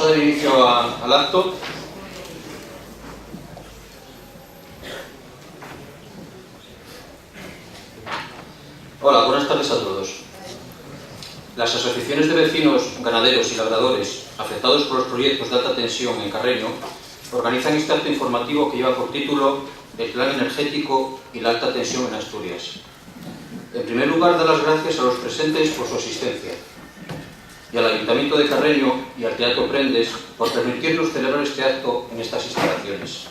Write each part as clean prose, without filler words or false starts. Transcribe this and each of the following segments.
a dar inicio al acto. Hola, buenas tardes a todos. Las asociaciones de vecinos, ganaderos y labradores afectados por los proyectos de alta tensión en Carreño organizan este acto informativo que lleva por título El Plan Energético y la Alta Tensión en Asturias. En primer lugar, dar las gracias a los presentes por su asistencia y al Ayuntamiento de Carreño y al Teatro Prendes por permitirnos celebrar este acto en estas instalaciones.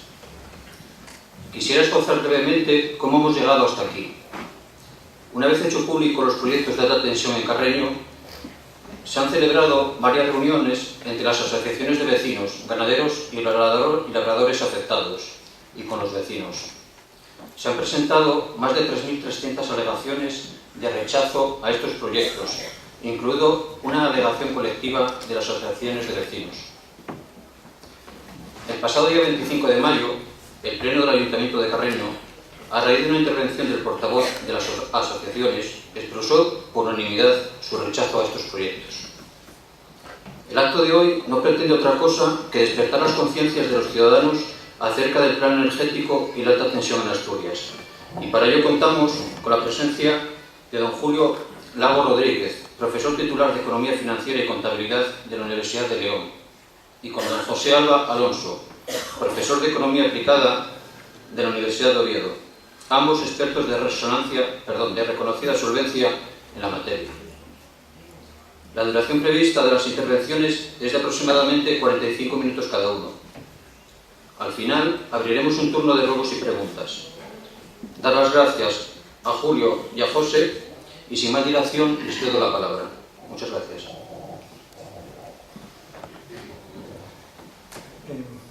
Quisiera esbozar brevemente cómo hemos llegado hasta aquí. Una vez hecho público los proyectos de alta tensión en Carreño, se han celebrado varias reuniones entre las asociaciones de vecinos, ganaderos y labradores afectados y con los vecinos. Se han presentado más de 3.300 alegaciones de rechazo a estos proyectos, incluido una alegación colectiva de las asociaciones de vecinos. El pasado día 25 de mayo, el Pleno del Ayuntamiento de Carreño, a raíz de una intervención del portavoz de las asociaciones, expresó por unanimidad su rechazo a estos proyectos. El acto de hoy no pretende otra cosa que despertar las conciencias de los ciudadanos acerca del plan energético y la alta tensión en Asturias. Y para ello contamos con la presencia de don Julio Lago Rodríguez, profesor titular de Economía Financiera y Contabilidad de la Universidad de León, y con don José Alba Alonso, profesor de Economía Aplicada de la Universidad de Oviedo, ambos expertos de reconocida solvencia en la materia. La duración prevista de las intervenciones es de aproximadamente 45 minutos cada uno. Al final, abriremos un turno de ruegos y preguntas. Dar las gracias a Julio y a José, y sin más dilación les cedo la palabra. Muchas gracias.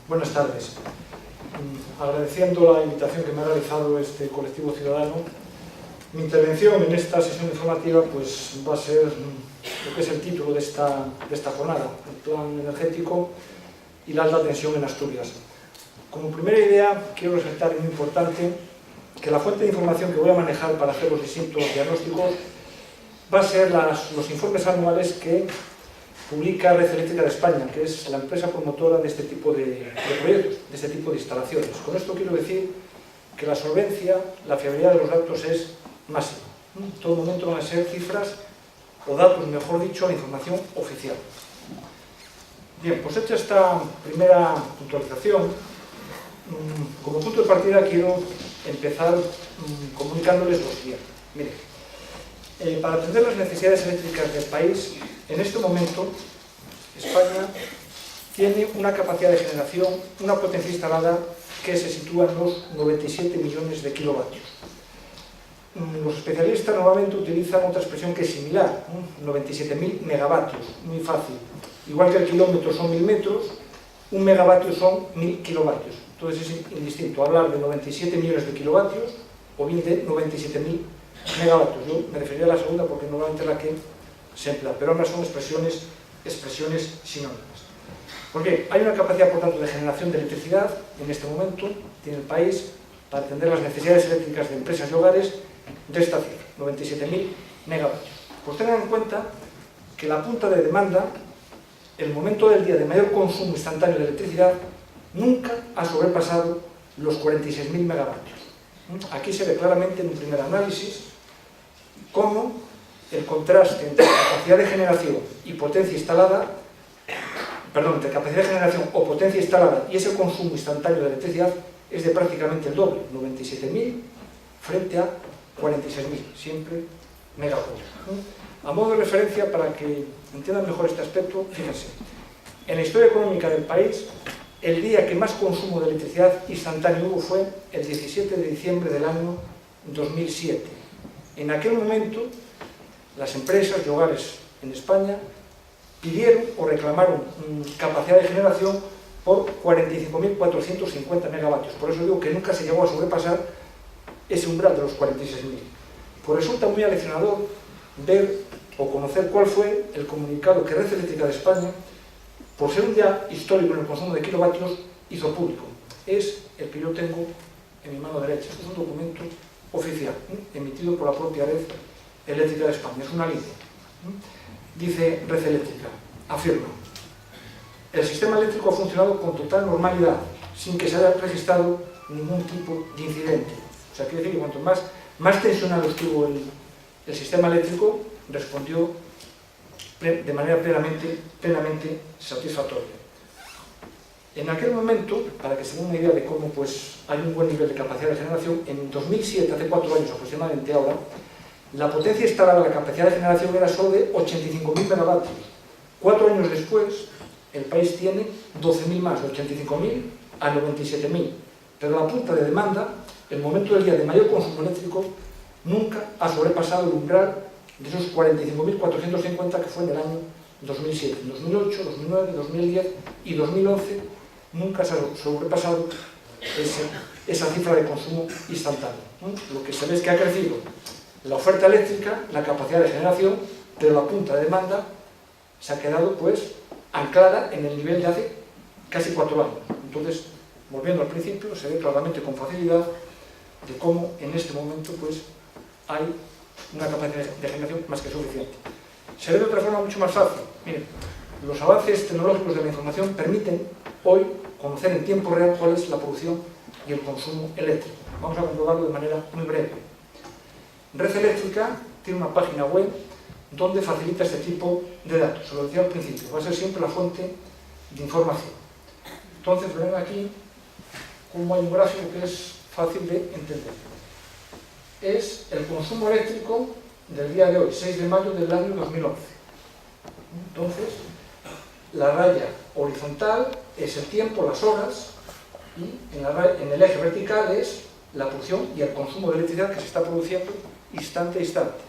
Buenas tardes. Agradeciendo la invitación que me ha realizado este colectivo ciudadano, mi intervención en esta sesión informativa pues, va a ser lo que es el título de esta jornada, el plan energético y la alta tensión en Asturias. Como primera idea, quiero resaltar, muy importante, que la fuente de información que voy a manejar para hacer los distintos diagnósticos va a ser los informes anuales que publica Red Eléctrica de España, que es la empresa promotora de este tipo de proyectos, de este tipo de instalaciones. Con esto quiero decir que la solvencia, la fiabilidad de los datos es máxima. En todo momento van a ser cifras o datos, mejor dicho, la información oficial. Bien, pues hecha esta primera puntualización, como punto de partida quiero empezar comunicándoles lo siguiente. Miren, para atender las necesidades eléctricas del país, en este momento España tiene una capacidad de generación, una potencia instalada que se sitúa en los 97 millones de kilovatios. Los especialistas normalmente utilizan otra expresión que es similar, 97.000 megavatios, muy fácil. Igual que el kilómetro son 1.000 metros, un megavatio son 1.000 kilovatios. Entonces es indistinto hablar de 97 millones de kilovatios o bien de 97.000 megavatios. Yo me refería a la segunda porque normalmente es la que se emplea, pero ambas son expresiones sinónimas. Porque hay una capacidad, por tanto, de generación de electricidad en este momento, tiene el país, para atender las necesidades eléctricas de empresas y hogares, de esta cifra, 97.000 megavatios. Pues tengan en cuenta que la punta de demanda, el momento del día de mayor consumo instantáneo de electricidad, nunca ha sobrepasado los 46.000 megavatios. Aquí se ve claramente en un primer análisis cómo el contraste entre capacidad de generación y potencia instalada, entre capacidad de generación o potencia instalada y ese consumo instantáneo de electricidad es de prácticamente el doble, 97.000 frente a 46.000, siempre megavatios. A modo de referencia, para que entiendan mejor este aspecto, fíjense, en la historia económica del país, el día que más consumo de electricidad instantáneo hubo fue el 17 de diciembre del año 2007. En aquel momento, las empresas y hogares en España pidieron o reclamaron capacidad de generación por 45.450 megavatios. Por eso digo que nunca se llegó a sobrepasar ese umbral de los 46.000. Pues resulta muy aleccionador ver o conocer cuál fue el comunicado que Red Eléctrica de España, por ser un día histórico en el consumo de kilovatios, hizo público. Es el que yo tengo en mi mano derecha. Este es un documento oficial, emitido por la propia Red Eléctrica de España. Es una línea. Dice Red Eléctrica, afirma: el sistema eléctrico ha funcionado con total normalidad, sin que se haya registrado ningún tipo de incidente. O sea, quiere decir que cuanto más tensionado estuvo el sistema eléctrico, respondió de manera plenamente satisfactoria. En aquel momento, para que se den una idea de cómo pues, hay un buen nivel de capacidad de generación, en 2007, hace 4 años aproximadamente ahora, la potencia instalada, la capacidad de generación era solo de 85.000 megavatios. 4 años después, el país tiene 12.000 más, de 85.000 a 97.000. Pero la punta de demanda, el momento del día de mayor consumo eléctrico, nunca ha sobrepasado el umbral de esos 45.450 que fue en el año 2007. En 2008, 2009, 2010 y 2011 nunca se ha sobrepasado esa cifra de consumo instantáneo. Lo que se ve es que ha crecido la oferta eléctrica, la capacidad de generación, pero la punta de demanda se ha quedado pues anclada en el nivel de hace casi 4 años. Entonces, volviendo al principio, se ve claramente con facilidad de cómo en este momento pues hay una capacidad de generación más que suficiente. Se ve de otra forma mucho más fácil. Miren, los avances tecnológicos de la información permiten hoy conocer en tiempo real cuál es la producción y el consumo eléctrico. Vamos a comprobarlo de manera muy breve. Red Eléctrica tiene una página web donde facilita este tipo de datos. Se lo decía al principio, va a ser siempre la fuente de información. Entonces, ven aquí cómo hay un gráfico que es fácil de entender. Es el consumo eléctrico del día de hoy, 6 de mayo del año 2011. Entonces, la raya horizontal es el tiempo, las horas, y en el eje vertical es la producción y el consumo de electricidad que se está produciendo instante a instante.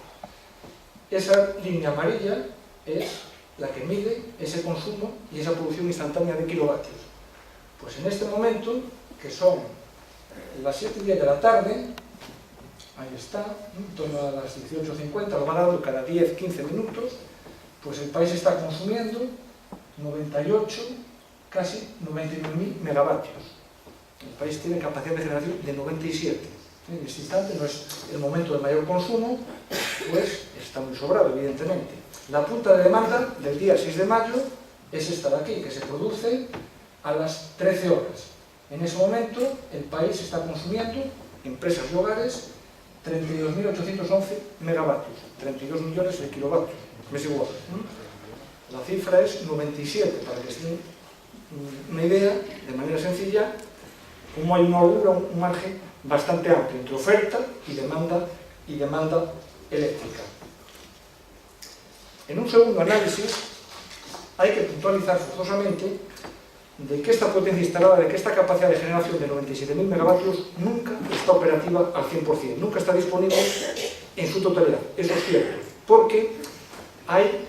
Esa línea amarilla es la que mide ese consumo y esa producción instantánea de kilovatios. Pues en este momento, que son las 7:10 de la tarde, ahí está, en torno a las 18:50, lo va dando cada 10-15 minutos, pues el país está consumiendo 98, casi 99.000 megavatios. El país tiene capacidad de generación de 97. En este instante no es el momento de mayor consumo, pues está muy sobrado, evidentemente. La punta de demanda del día 6 de mayo es esta de aquí, que se produce a las 13 horas. En ese momento, el país está consumiendo, empresas y hogares, 32.811 megavatios, 32 millones de kilovatios, es igual. La cifra es 97, para que se den una idea, de manera sencilla, cómo hay una holgura, un margen bastante amplio entre oferta y demanda eléctrica. En un segundo análisis, hay que puntualizar forzosamente de que esta potencia instalada, de que esta capacidad de generación de 97.000 megavatios nunca está operativa al 100%, nunca está disponible en su totalidad. Eso es cierto, porque hay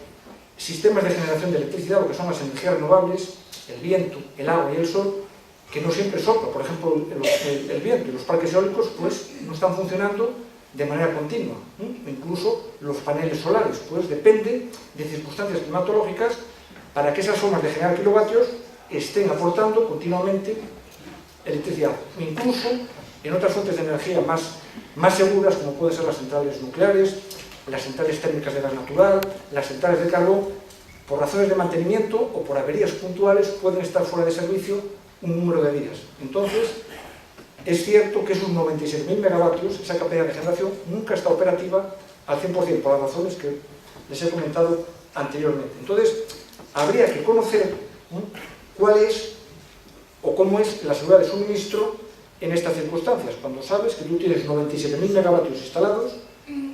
sistemas de generación de electricidad, lo que son las energías renovables, el viento, el agua y el sol, que no siempre sopla. Por ejemplo, el viento y los parques eólicos pues no están funcionando de manera continua. Incluso los paneles solares, pues depende de circunstancias climatológicas para que esas formas de generar kilovatios estén aportando continuamente electricidad. Incluso en otras fuentes de energía más seguras, como pueden ser las centrales nucleares, las centrales térmicas de gas natural, las centrales de carbón, por razones de mantenimiento o por averías puntuales pueden estar fuera de servicio un número de días. Entonces, es cierto que esos 97.000 megavatios, esa capacidad de generación, nunca está operativa al 100%, por las razones que les he comentado anteriormente. Entonces, habría que conocer cuál es o cómo es la seguridad de suministro en estas circunstancias, cuando sabes que tú tienes 97.000 megavatios instalados,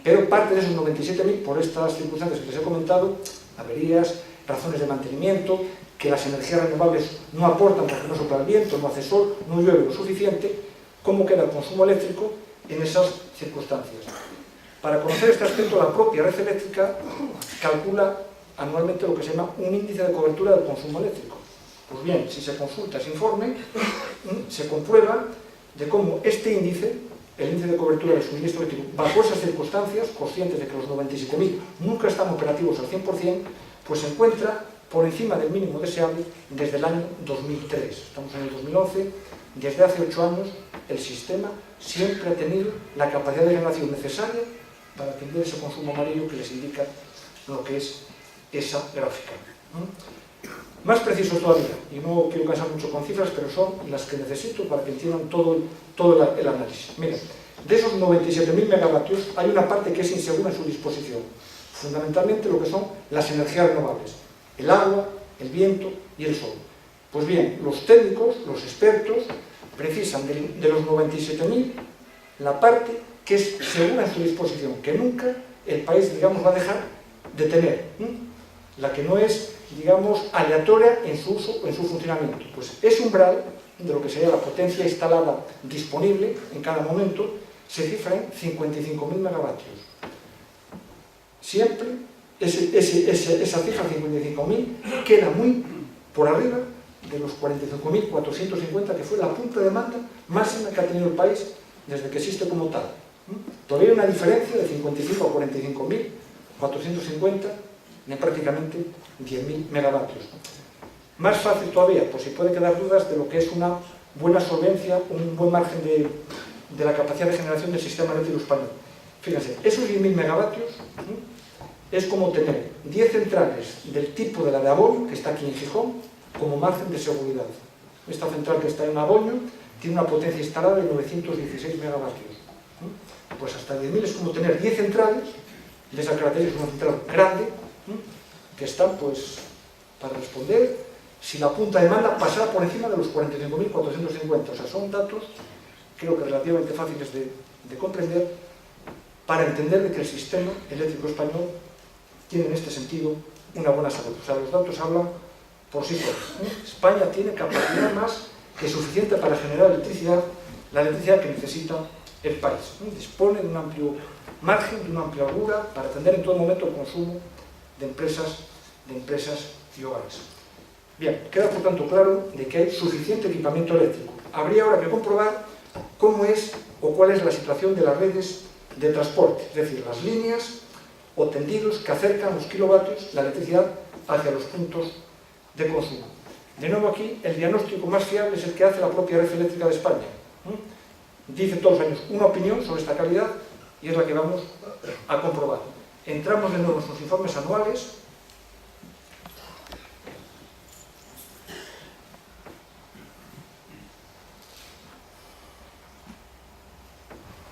pero parte de esos 97.000, por estas circunstancias que les he comentado, averías, razones de mantenimiento, que las energías renovables no aportan porque no sopla el viento, no hace sol, no llueve lo suficiente, ¿cómo queda el consumo eléctrico en esas circunstancias? Para conocer este aspecto, la propia red eléctrica calcula anualmente lo que se llama un índice de cobertura del consumo eléctrico. Pues bien, si se consulta ese informe, se comprueba de cómo este índice, el índice de cobertura del suministro eléctrico, bajo esas circunstancias, conscientes de que los 97.000 nunca están operativos al 100%, pues se encuentra por encima del mínimo deseable desde el año 2003. Estamos en el 2011, desde hace 8 años el sistema siempre ha tenido la capacidad de generación necesaria para atender ese consumo amarillo que les indica lo que es esa gráfica. Más precisos todavía, y no quiero cansar mucho con cifras, pero son las que necesito para que entiendan todo el análisis. Mira, de esos 97.000 megavatios hay una parte que es insegura en su disposición, fundamentalmente lo que son las energías renovables, el agua, el viento y el sol. Pues bien, los técnicos, los expertos, precisan de los 97.000 la parte que es segura en su disposición, que nunca el país, digamos, va a dejar de tener, la que no es, digamos, aleatoria en su uso o en su funcionamiento. Pues ese umbral de lo que sería la potencia instalada disponible en cada momento se cifra en 55.000 megavatios. Siempre esa cifra 55.000 queda muy por arriba de los 45.450 que fue la punta de demanda máxima que ha tenido el país desde que existe como tal. Todavía hay una diferencia de 55 a 45.450 de prácticamente 10.000 megavatios. Más fácil todavía, pues si puede quedar dudas de lo que es una buena solvencia, un buen margen de la capacidad de generación del sistema eléctrico español. Fíjense, esos 10.000 megavatios es como tener 10 centrales del tipo de la de Aboño, que está aquí en Gijón, como margen de seguridad. Esta central que está en Aboño tiene una potencia instalada de 916 megavatios. Pues hasta 10.000 es como tener 10 centrales de esa característica, una central grande, que están pues para responder si la punta de demanda pasara por encima de los 45.450. O sea, son datos creo que relativamente fáciles de comprender para entender de que el sistema eléctrico español tiene en este sentido una buena salud. O sea, los datos hablan por sí solos. España tiene capacidad más que suficiente para generar electricidad, la electricidad que necesita el país. Dispone de un amplio margen, de una amplia holgura para atender en todo momento el consumo de empresas y hogares. Bien, queda por tanto claro de que hay suficiente equipamiento eléctrico. Habría ahora que comprobar cómo es o cuál es la situación de las redes de transporte, es decir, las líneas o tendidos que acercan los kilovatios, la electricidad, hacia los puntos de consumo. De nuevo aquí, el diagnóstico más fiable es el que hace la propia Red Eléctrica de España. Dice todos los años una opinión sobre esta calidad y es la que vamos a comprobar. Entramos de nuevo en sus informes anuales.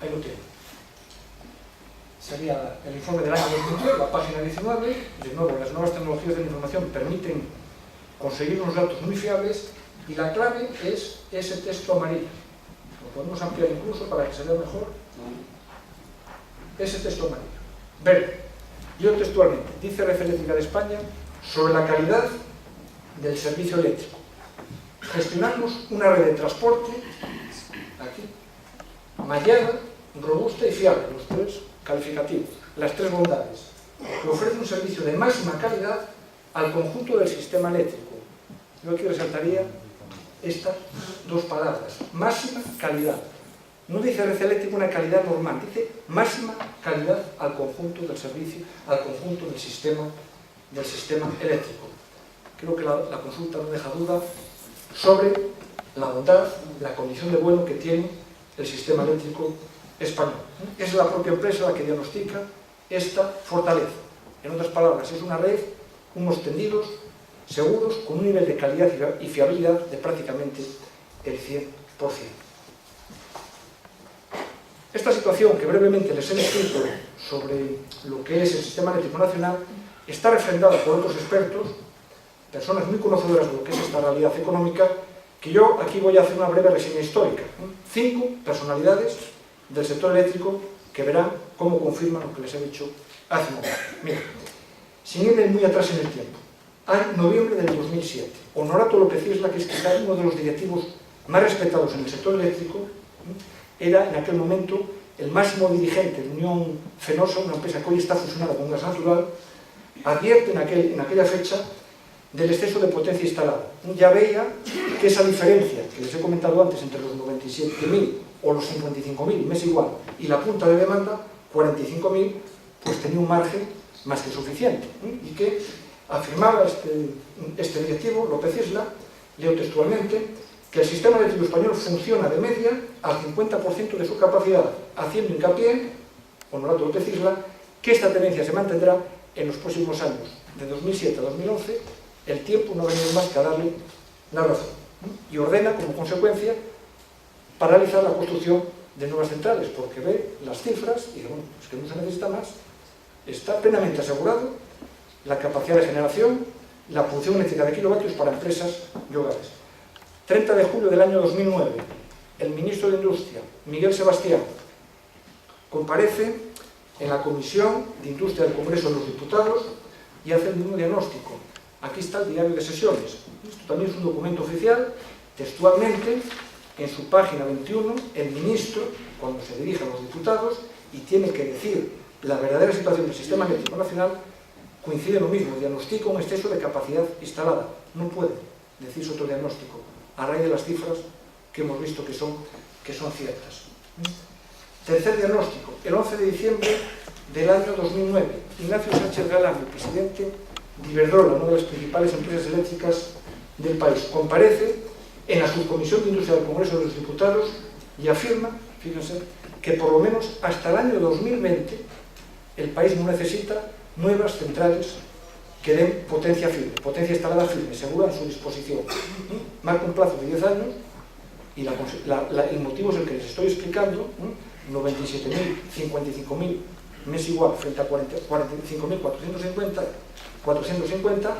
Ahí lo tiene. Sería el informe del año 2009, la página 19. De nuevo, las nuevas tecnologías de la información permiten conseguir unos datos muy fiables y la clave es ese texto amarillo. Lo podemos ampliar incluso para que se vea mejor. Ese texto amarillo. Verde. Yo textualmente, dice Red Eléctrica de España sobre la calidad del servicio eléctrico. Gestionamos una red de transporte, aquí, mallada, robusta y fiable, los tres calificativos, las tres bondades, que ofrece un servicio de máxima calidad al conjunto del sistema eléctrico. Yo aquí resaltaría estas dos palabras, máxima calidad. No dice Red Eléctrica una calidad normal, dice máxima calidad al conjunto del servicio, al conjunto del sistema eléctrico. Creo que la consulta no deja duda sobre la bondad, la condición de bueno que tiene el sistema eléctrico español. Es la propia empresa la que diagnostica esta fortaleza. En otras palabras, es una red, unos tendidos seguros, con un nivel de calidad y fiabilidad de prácticamente el 100%. Esta situación que brevemente les he descrito sobre lo que es el sistema eléctrico nacional está refrendada por otros expertos, personas muy conocedoras de lo que es esta realidad económica, que yo aquí voy a hacer una breve reseña histórica. 5 personalidades del sector eléctrico que verán cómo confirman lo que les he dicho hace un momento. Mira, sin irme muy atrás en el tiempo, en noviembre del 2007, Honorato López Isla, que es quizá uno de los directivos más respetados en el sector eléctrico, era en aquel momento el máximo dirigente de Unión Fenosa, una empresa que hoy está fusionada con Gas Natural, advierte en aquella fecha del exceso de potencia instalada. Ya veía que esa diferencia que les he comentado antes entre los 97.000 o los 55.000, me es igual, y la punta de demanda, 45.000, pues tenía un margen más que suficiente. Y que afirmaba este directivo, López Isla, leo textualmente, que el sistema eléctrico español funciona de media al 50% de su capacidad, haciendo hincapié, Honorato López Isla, que esta tendencia se mantendrá en los próximos años, de 2007 a 2011, el tiempo no ha venido más que a darle la razón. Y ordena, como consecuencia, paralizar la construcción de nuevas centrales, porque ve las cifras y dice, bueno, es que no se necesita más. Está plenamente asegurado la capacidad de generación, la producción eléctrica de kilovatios para empresas y hogares. 30 de julio del año 2009, el ministro de Industria, Miguel Sebastián, comparece en la Comisión de Industria del Congreso de los Diputados y hace el mismo diagnóstico. Aquí está el diario de sesiones. Esto también es un documento oficial. Textualmente, en su página 21, el ministro, cuando se dirige a los diputados y tiene que decir la verdadera situación del sistema eléctrico nacional, coincide lo mismo, diagnostica un exceso de capacidad instalada. No puede decirse otro diagnóstico, a raíz de las cifras que hemos visto que son ciertas. Tercer diagnóstico, el 11 de diciembre del año 2009, Ignacio Sánchez Galán, el presidente de Iberdrola, una de las principales empresas eléctricas del país, comparece en la Subcomisión de Industria del Congreso de los Diputados y afirma, fíjense, que por lo menos hasta el año 2020 el país no necesita nuevas centrales que den potencia firme, potencia instalada firme, segura en su disposición. Marca un plazo de 10 años y el motivo es el que les estoy explicando. 97.000, 55.000 me es igual frente a 45.450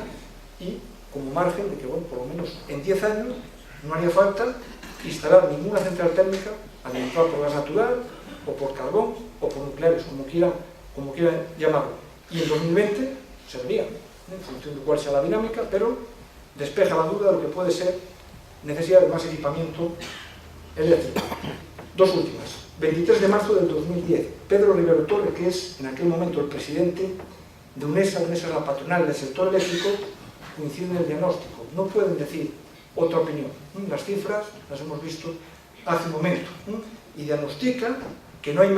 y como margen de que, bueno, por lo menos en 10 años no haría falta instalar ninguna central térmica alimentada por gas natural o por carbón o por nucleares, como quieran llamarlo. Y en 2020 se vería, en función de cuál sea la dinámica, pero despeja la duda de lo que puede ser necesidad de más equipamiento eléctrico. Dos últimas. 23 de marzo del 2010, Pedro Rivero Torre, que es en aquel momento el presidente de UNESA, UNESA es la patronal del sector eléctrico, coincide en el diagnóstico. No pueden decir otra opinión. Las cifras las hemos visto hace un momento. Y diagnostica que no hay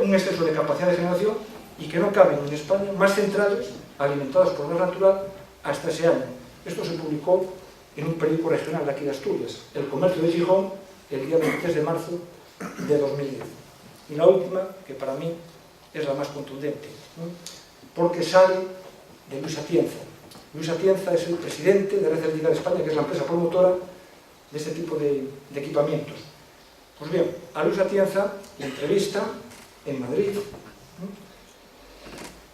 un exceso de capacidad de generación y que no caben en España más centrales alimentadas por gas natural hasta ese año. Esto se publicó en un periódico regional de aquí de Asturias, El Comercio de Gijón, el día 23 de marzo de 2010. Y la última, que para mí es la más contundente, porque sale de Luis Atienza. Luis Atienza es el presidente de Red Eléctrica de España, que es la empresa promotora de este tipo de equipamientos. Pues bien, a Luis Atienza le entrevista en Madrid,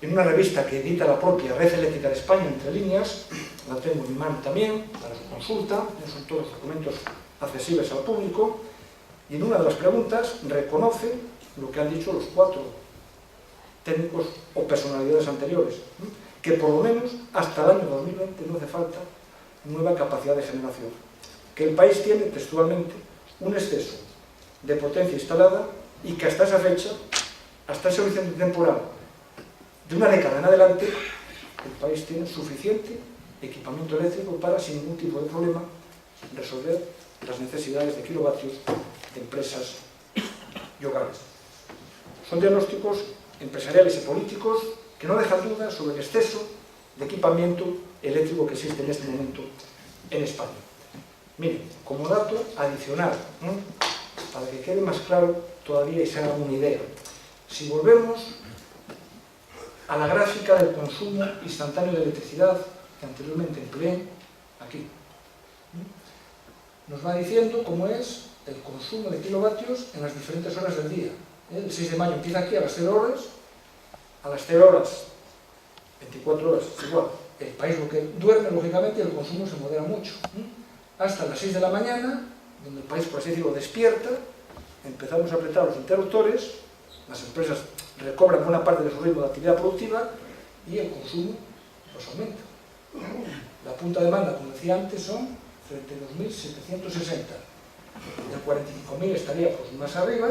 en una revista que edita la propia Red Eléctrica de España, Entre Líneas, la tengo en mi mano también, para su consulta, son todos documentos accesibles al público, y en una de las preguntas reconoce lo que han dicho los 4 técnicos o personalidades anteriores, que por lo menos hasta el año 2020 no hace falta nueva capacidad de generación, que el país tiene textualmente un exceso de potencia instalada y que hasta esa fecha, hasta ese horizonte temporal de una década en adelante, el país tiene suficiente equipamiento eléctrico para, sin ningún tipo de problema, resolver las necesidades de kilovatios de empresas y hogares. Son diagnósticos empresariales y políticos que no dejan dudas sobre el exceso de equipamiento eléctrico que existe en este momento en España. Miren, como dato adicional, para que quede más claro todavía y se haga una idea, si volvemos a la gráfica del consumo instantáneo de electricidad que anteriormente empleé, aquí, nos va diciendo cómo es el consumo de kilovatios en las diferentes horas del día. El 6 de mayo empieza aquí a las 0 horas, a las 0 horas, 24 horas, es igual. El país lo que duerme, lógicamente, el consumo se modera mucho. Hasta las 6 de la mañana, donde el país, por así decirlo, despierta, empezamos a apretar los interruptores, las empresas recobran buena parte de su ritmo de actividad productiva y el consumo pues aumenta. La punta de demanda, como decía antes, son 32.760. El 45.000 estaría pues más arriba,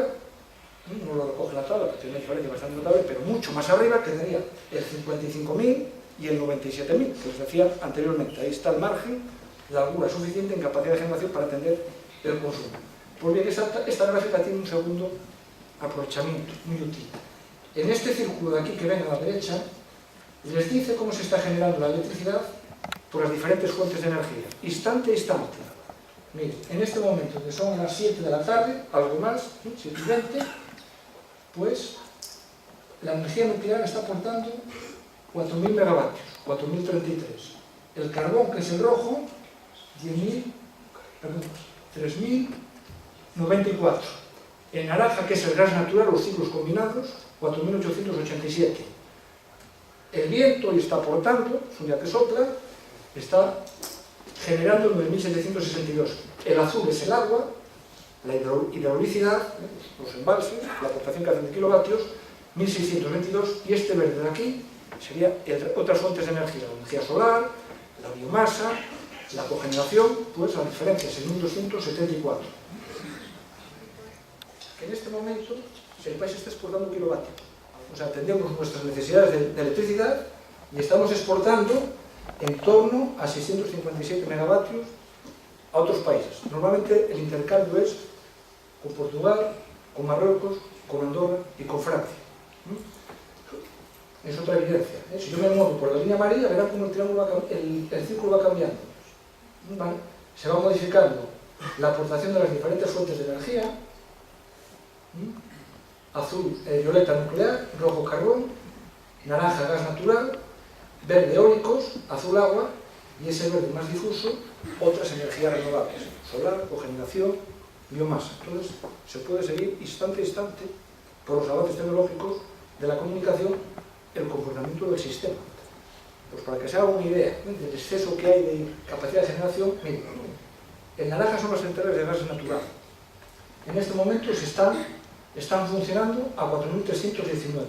no lo recoge la tabla, porque tiene una diferencia bastante notable, pero mucho más arriba quedaría el 55.000 y el 97.000, que os decía anteriormente. Ahí está el margen, la holgura suficiente en capacidad de generación para atender el consumo. Pues bien, esta gráfica tiene un segundo aprovechamiento muy útil. En este círculo de aquí que ven a la derecha, les dice cómo se está generando la electricidad por las diferentes fuentes de energía, instante a instante. Miren, en este momento, que son las 7 de la tarde, algo más, 7:20, pues la energía nuclear está aportando 4.000 megavatios, 4.033. El carbón, que es el rojo, 3.094. El naranja, que es el gas natural, los ciclos combinados, 4.887. El viento, y está aportando, es un día que sopla, está generando 9.762. El azul es el agua, la hidrolicidad, los embalses, la aportación que hacen de kilovatios, 1.622, y este verde de aquí sería otras fuentes de energía, la energía solar, la biomasa, la cogeneración, pues las diferencias, en 1.274. En este momento, el país está exportando kilovatios. O sea, atendemos nuestras necesidades de electricidad y estamos exportando en torno a 657 megavatios a otros países. Normalmente el intercambio es con Portugal, con Marruecos, con Andorra y con Francia. Es otra evidencia. Si yo me muevo por la línea amarilla, verán cómo el círculo va cambiando. ¿Vale? Se va modificando la aportación de las diferentes fuentes de energía. Azul, violeta nuclear, rojo carbón, naranja gas natural, verde eólicos, azul agua y ese verde más difuso, otras energías renovables, solar, cogeneración, biomasa. Entonces se puede seguir instante a instante por los avances tecnológicos de la comunicación el comportamiento del sistema. Pues para que se haga una idea del exceso que hay de capacidad de generación, miren, el naranja son las centrales de gas natural. En este momento están funcionando a 4.319.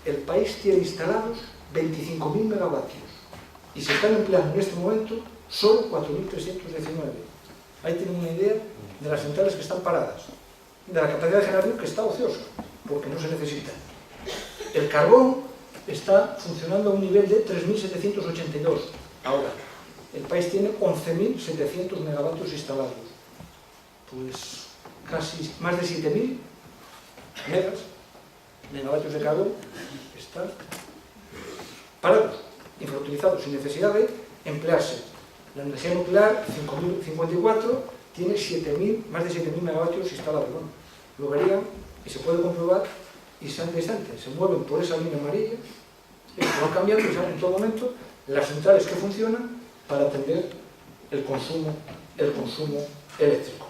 El país tiene instalados 25.000 megavatios y se están empleando en este momento solo 4.319. Ahí tienen una idea de las centrales que están paradas, de la capacidad de generación que está ociosa, porque no se necesita. El carbón está funcionando a un nivel de 3.782. Ahora, el país tiene 11.700 megavatios instalados. Pues casi más de 7.000 megavatios de carbón están parados, infrautilizados, sin necesidad de emplearse. La energía nuclear, 5.054, tiene más de 7.000 megavatios instalados. Bueno, lo verían y se puede comprobar instante a instante. Se mueven por esa línea amarilla, se van cambiando y saben en todo momento las centrales que funcionan para atender el consumo eléctrico.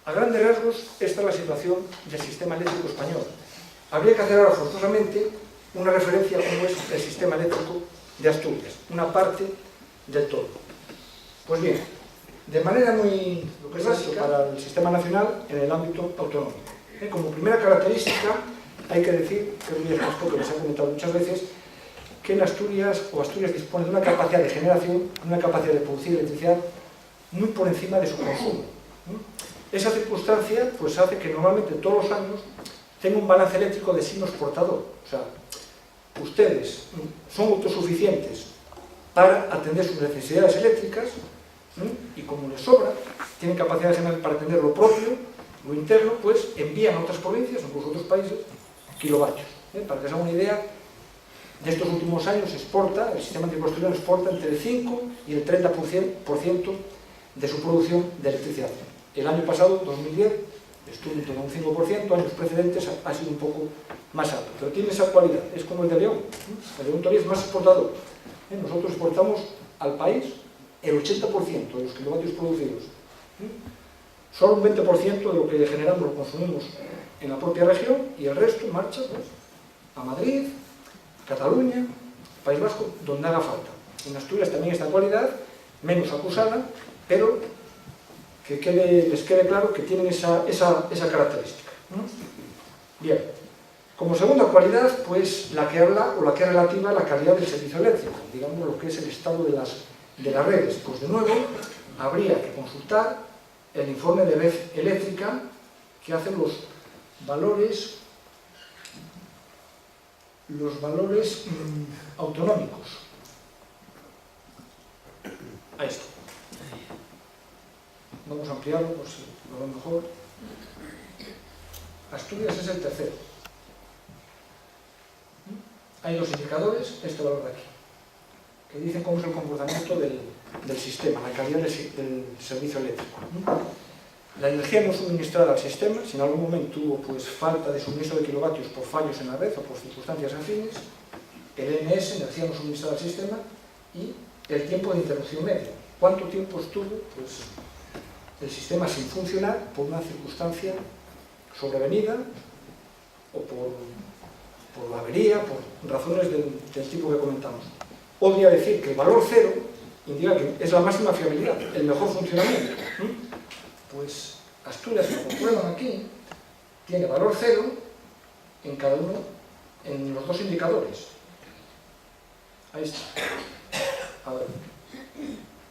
A grandes rasgos, esta es la situación del sistema eléctrico español. Habría que hacer ahora forzosamente una referencia a cómo es el sistema eléctrico de Asturias, una parte del todo. Pues bien, de manera muy básica para el sistema nacional en el ámbito autonómico. Como primera característica, hay que decir, que es muy escaso, que les he comentado muchas veces, que en Asturias dispone de una capacidad de generación, una capacidad de producir electricidad muy por encima de su consumo. Esa circunstancia pues hace que normalmente todos los años tenga un balance eléctrico de signo exportador. O sea, ustedes son autosuficientes para atender sus necesidades eléctricas y como les sobra, tienen capacidad para atender lo propio, lo interno, pues envían a otras provincias, incluso a otros países, kilovatios. Para que se haga una idea, de estos últimos años el sistema anticonstrucción exporta entre el 5 y el 30% de su producción de electricidad. El año pasado, 2010, estuvo en torno a un 5%, años precedentes ha sido un poco más alto, pero tiene esa cualidad, es como el de León. El León todavía es más exportador. Nosotros exportamos al país el 80% de los kilovatios producidos. Solo un 20% de lo que generamos lo consumimos en la propia región y el resto marcha pues, a Madrid, Cataluña, País Vasco, donde haga falta. En Asturias también esta cualidad, menos acusada, pero que les quede claro que tienen esa característica. Bien, como segunda cualidad, pues la que habla o la que es relativa a la calidad del servicio eléctrico, digamos lo que es el estado de las redes. Pues de nuevo, habría que consultar el informe de Red Eléctrica que hacen los valores autonómicos. Ahí está. Vamos a ampliarlo por si lo ven mejor. Asturias es el tercero. Hay dos indicadores, este valor de aquí, que dicen cómo es el comportamiento del sistema, la calidad del servicio eléctrico. La energía no suministrada al sistema, si en algún momento hubo pues, falta de suministro de kilovatios por fallos en la red o por circunstancias afines, el ENS, energía no suministrada al sistema, y el tiempo de interrupción media. ¿Cuánto tiempo estuvo pues, el sistema sin funcionar por una circunstancia sobrevenida o por la avería, por razones del tipo que comentamos? Obvia decir que el valor cero indica que es la máxima fiabilidad, el mejor funcionamiento. Pues Asturias, como comprueban aquí, tiene valor cero en cada uno, en los dos indicadores. Ahí está. A ver,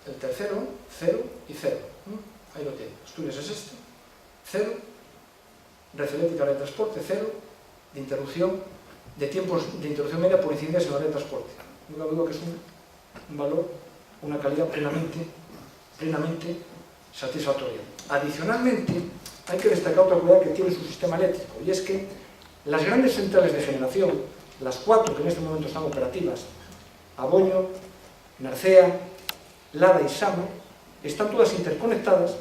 el tercero, 0 y 0. Ahí lo tiene. Asturias es este. 0, red eléctrica de transporte, 0, de interrupción, de tiempos de interrupción media por incidencias en la red de transporte. No cabe duda que es un valor, una calidad plenamente satisfactoria. Adicionalmente, hay que destacar otra cualidad que tiene su sistema eléctrico, y es que las grandes centrales de generación, las 4 que en este momento están operativas, Aboño, Narcea, Lada y Sama, están todas interconectadas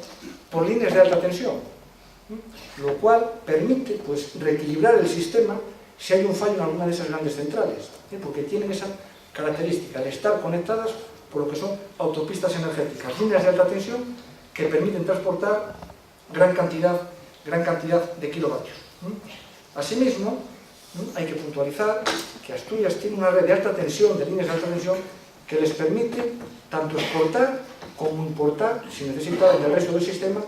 por líneas de alta tensión, lo cual permite pues, reequilibrar el sistema si hay un fallo en alguna de esas grandes centrales, porque tienen esa característica de estar conectadas por lo que son autopistas energéticas, líneas de alta tensión que permiten transportar gran cantidad de kilovatios. Asimismo, hay que puntualizar que Asturias tiene una red de alta tensión, de líneas de alta tensión, que les permite tanto exportar como importar, si necesitan del resto del sistema,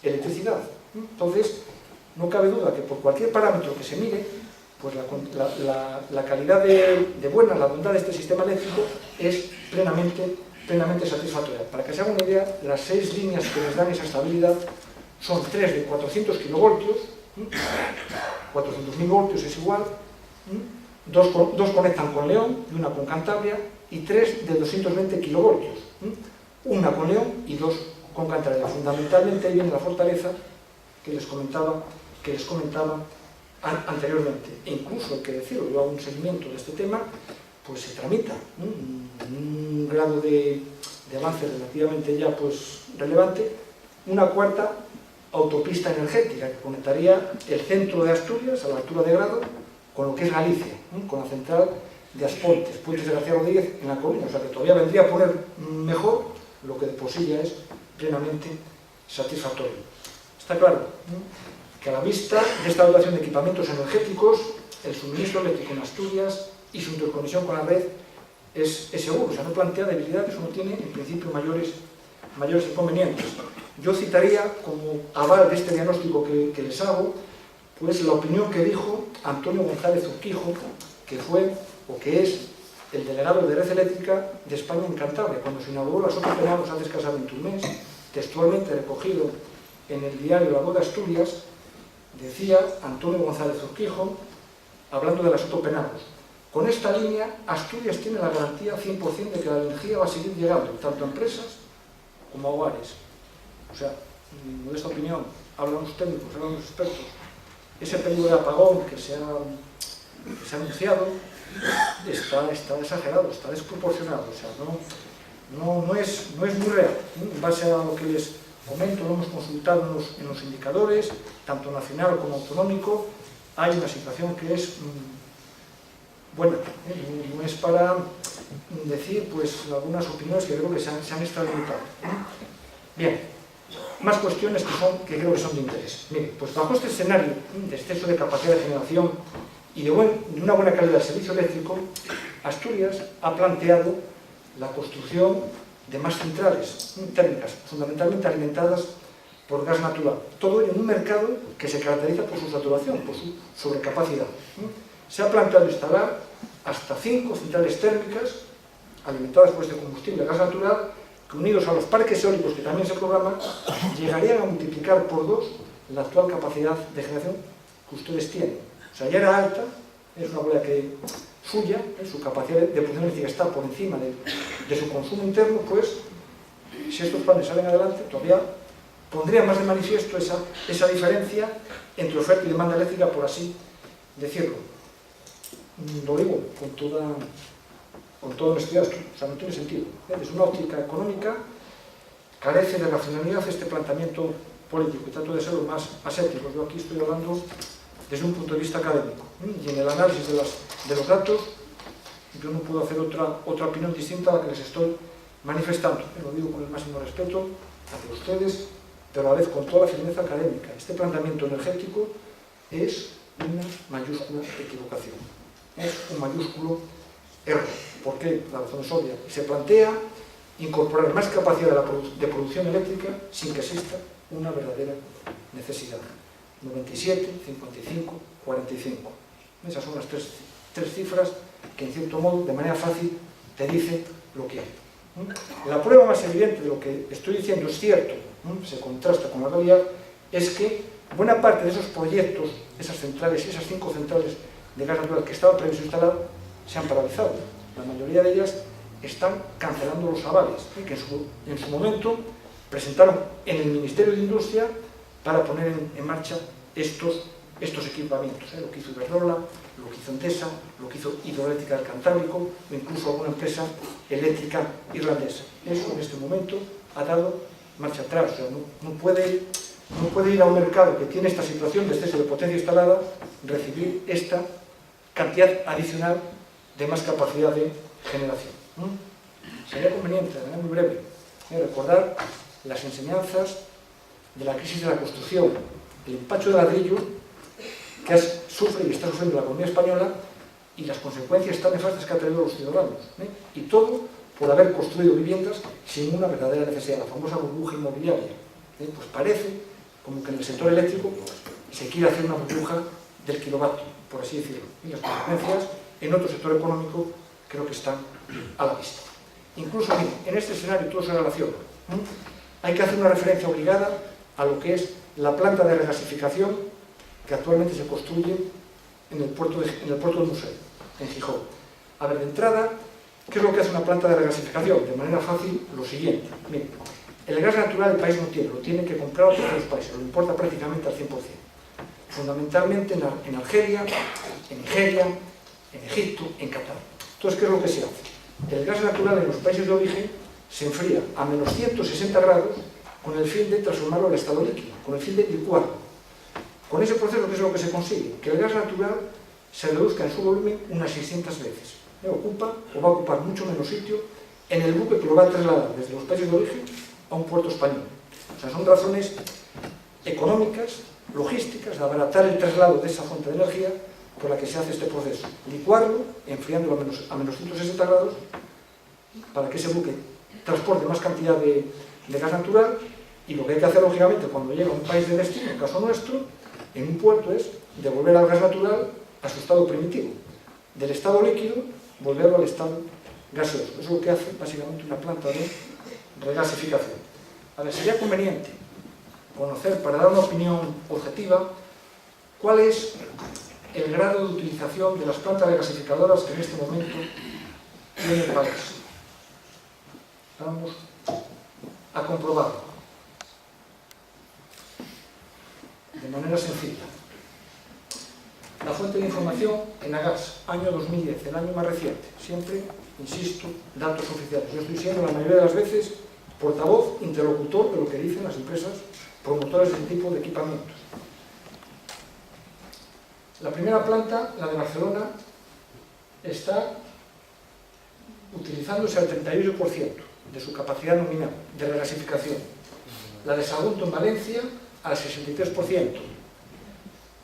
electricidad. Entonces, no cabe duda que por cualquier parámetro que se mire, pues la calidad de buena, la bondad de este sistema eléctrico es plenamente satisfactoria. Para que se hagan una idea, las 6 líneas que les dan esa estabilidad son 3 de 400 kilovoltios, 400.000 voltios es igual, 2 conectan con León y una con Cantabria, y 3 de 220 kilovoltios, una con León y 2 con Cantabria. Fundamentalmente ahí viene la fortaleza que les comentaba anteriormente. E incluso, hay que decirlo, yo hago un seguimiento de este tema, pues se tramita un grado de avance relativamente ya pues relevante, una cuarta autopista energética que conectaría el centro de Asturias a la altura de Grado con lo que es Galicia, con la central de Aspontes, Puentes de García Rodríguez en La Coruña, o sea que todavía vendría a poner mejor lo que de por sí ya es plenamente satisfactorio. Está claro que a la vista de esta dotación de equipamientos energéticos, el suministro eléctrico en Asturias y su interconexión con la red es seguro, o sea, no plantea debilidades o no tiene en principio mayores inconvenientes. Yo citaría como aval de este diagnóstico que les hago, pues la opinión que dijo Antonio González Urquijo, que fue o que es el delegado de Red Eléctrica de España en Cantabria, cuando se inauguró las Ocho Penagos hace escasamente un mes, textualmente recogido en el diario La Voz de Asturias, decía Antonio González Urquijo, hablando de las Ocho Penagos: con esta línea, Asturias tiene la garantía 100% de que la energía va a seguir llegando, tanto a empresas como a hogares. O sea, de esta opinión, hablan los técnicos, hablan los expertos, ese peligro de apagón que se ha anunciado está exagerado, está desproporcionado, o sea, no es muy real. En base a lo que les comento, lo hemos consultado en los indicadores, tanto nacional como autonómico, hay una situación que es buena, no es para decir pues algunas opiniones que creo que se han extralimitado. Bien, más cuestiones que creo que son de interés. Mire, pues bajo este escenario de exceso de capacidad de generación y de una buena calidad del servicio eléctrico, Asturias ha planteado la construcción de más centrales térmicas, fundamentalmente alimentadas por gas natural. Todo ello en un mercado que se caracteriza por su saturación, por su sobrecapacidad. Se ha planteado instalar hasta 5 centrales térmicas alimentadas por este combustible gas natural, que unidos a los parques eólicos que también se programan, llegarían a multiplicar por 2 la actual capacidad de generación que ustedes tienen. O sea, ya era alta, es una bola que suya, su capacidad de producción eléctrica está por encima de su consumo interno, pues si estos planes salen adelante, todavía pondría más de manifiesto esa diferencia entre oferta y demanda eléctrica, por así decirlo. Lo digo con toda honestidad, o sea, no tiene sentido. Desde una óptica económica carece de racionalidad este planteamiento político, y trato de ser lo más aséptico. Yo aquí estoy hablando desde un punto de vista académico, y en el análisis de los datos yo no puedo hacer otra opinión distinta a la que les estoy manifestando, lo digo con el máximo respeto hacia ustedes, pero a la vez con toda la firmeza académica, este planteamiento energético es una mayúscula equivocación, es un mayúsculo error. ¿Por qué? La razón es obvia. Se plantea incorporar más capacidad de producción eléctrica sin que exista una verdadera necesidad. 97, 55, 45. Esas son las tres cifras que, en cierto modo, de manera fácil, te dicen lo que hay. La prueba más evidente de lo que estoy diciendo es cierto, se contrasta con la realidad, es que buena parte de esos proyectos, esas centrales, esas 5 centrales de gas natural que estaban previstos instalar, se han paralizado. La mayoría de ellas están cancelando los avales, que en su momento presentaron en el Ministerio de Industria para poner en marcha estos equipamientos. Lo que hizo Iberdrola, lo que hizo Endesa, lo que hizo Hidroeléctrica del Cantábrico, o incluso alguna empresa eléctrica irlandesa. Eso en este momento ha dado marcha atrás. O sea, no puede ir a un mercado que tiene esta situación de exceso de potencia instalada, recibir esta cantidad adicional de más capacidad de generación. Sería conveniente, de manera muy breve, recordar las enseñanzas de la crisis de la construcción, el empacho de ladrillo que sufre y está sufriendo la economía española y las consecuencias tan nefastas que ha traído a los ciudadanos. Y todo por haber construido viviendas sin una verdadera necesidad, la famosa burbuja inmobiliaria. Pues parece como que en el sector eléctrico se quiere hacer una burbuja del kilovatio, por así decirlo. Y las consecuencias en otro sector económico creo que están a la vista. Incluso en este escenario todo se relaciona. Hay que hacer una referencia obligada a lo que es la planta de regasificación que actualmente se construye en el puerto del Museo, en Gijón. A ver, de entrada, ¿qué es lo que hace una planta de regasificación? De manera fácil, lo siguiente. Miren, el gas natural el país no tiene, lo tienen que comprar a terceros países, lo importa prácticamente al 100%. Fundamentalmente en Argelia, en Nigeria, en Egipto, en Qatar. Entonces, ¿qué es lo que se hace? El gas natural en los países de origen se enfría a menos 160 grados con el fin de transformarlo al estado líquido, con el fin de licuarlo. Con ese proceso, ¿qué es lo que se consigue? Que el gas natural se reduzca en su volumen unas 600 veces. Ocupa o va a ocupar mucho menos sitio en el buque que lo va a trasladar desde los países de origen a un puerto español. O sea, son razones económicas, logísticas, de abaratar el traslado de esa fuente de energía por la que se hace este proceso. Licuarlo, enfriándolo a menos 160 grados, para que ese buque transporte más cantidad de gas natural, y lo que hay que hacer, lógicamente, cuando llega a un país de destino, en el caso nuestro, en un puerto, es devolver al gas natural a su estado primitivo. Del estado líquido, volverlo al estado gaseoso. Eso es lo que hace, básicamente, una planta de regasificación. A ver, sería conveniente conocer, para dar una opinión objetiva, cuál es el grado de utilización de las plantas regasificadoras que en este momento tiene el país. Vamos a comprobarlo de manera sencilla. La fuente de información, Enagas, año 2010, el año más reciente. Siempre, insisto, datos oficiales. Yo estoy siendo la mayoría de las veces portavoz, interlocutor de lo que dicen las empresas promotoras de este tipo de equipamientos. La primera planta, la de Barcelona, está utilizándose al 38% de su capacidad nominal de regasificación. La de Sagunto en Valencia al 63%,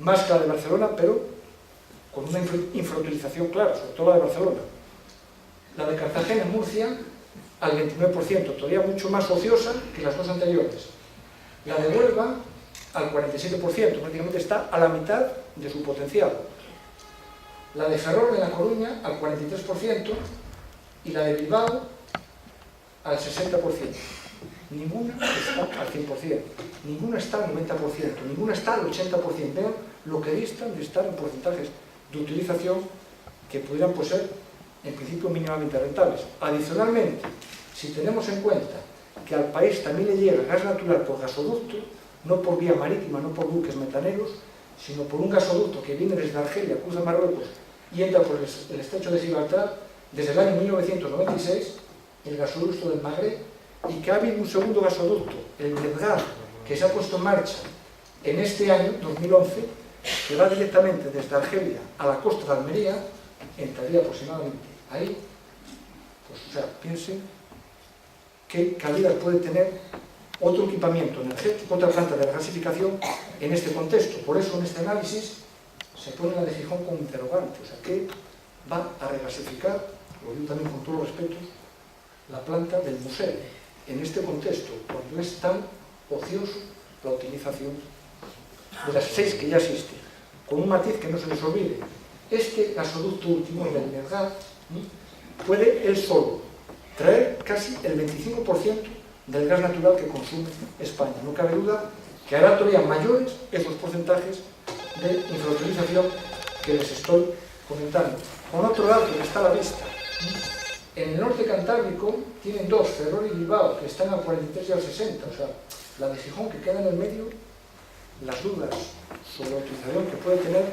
más que la de Barcelona, pero con una infrautilización clara, sobre todo la de Barcelona. La de Cartagena en Murcia al 29%, todavía mucho más ociosa que las dos anteriores. La de Huelva al 47%, prácticamente está a la mitad de su potencial. La de Ferrol en La Coruña al 43% y la de Bilbao al 60%. Ninguna está al 100%, ninguna está al 90%, ninguna está al 80%. Vean lo que distan de estar en porcentajes de utilización que pudieran pues, ser, en principio, mínimamente rentables. Adicionalmente, si tenemos en cuenta que al país también le llega gas natural por gasoducto, no por vía marítima, no por buques metaneros, sino por un gasoducto que viene desde Argelia, cruza Marruecos y entra por el estrecho de Gibraltar, desde el año 1996, el gasoducto del Magreb, y que ha habido un segundo gasoducto, el Medgar, que se ha puesto en marcha en este año, 2011, que va directamente desde Argelia a la costa de Almería, entraría aproximadamente ahí. Pues, o sea, piensen qué calidad puede tener otro equipamiento energético, otra planta de regasificación en este contexto. Por eso en este análisis se pone la de Gijón como interrogante, o sea, ¿qué va a regasificar, lo digo también con todos los respetos, la planta del museo en este contexto, cuando es tan ocioso la utilización de las 6 que ya existen? Con un matiz que no se les olvide, este gasoducto último, el Energas, puede él solo traer casi el 25% del gas natural que consume España. No cabe duda que hará todavía mayores esos porcentajes de infrautilización que les estoy comentando. Con otro dato que está a la vista, en el norte cantábrico tienen dos, Ferrol y Bilbao, que están al 43 y al 60, o sea, la de Gijón, que queda en el medio. Las dudas sobre la utilización que puede tener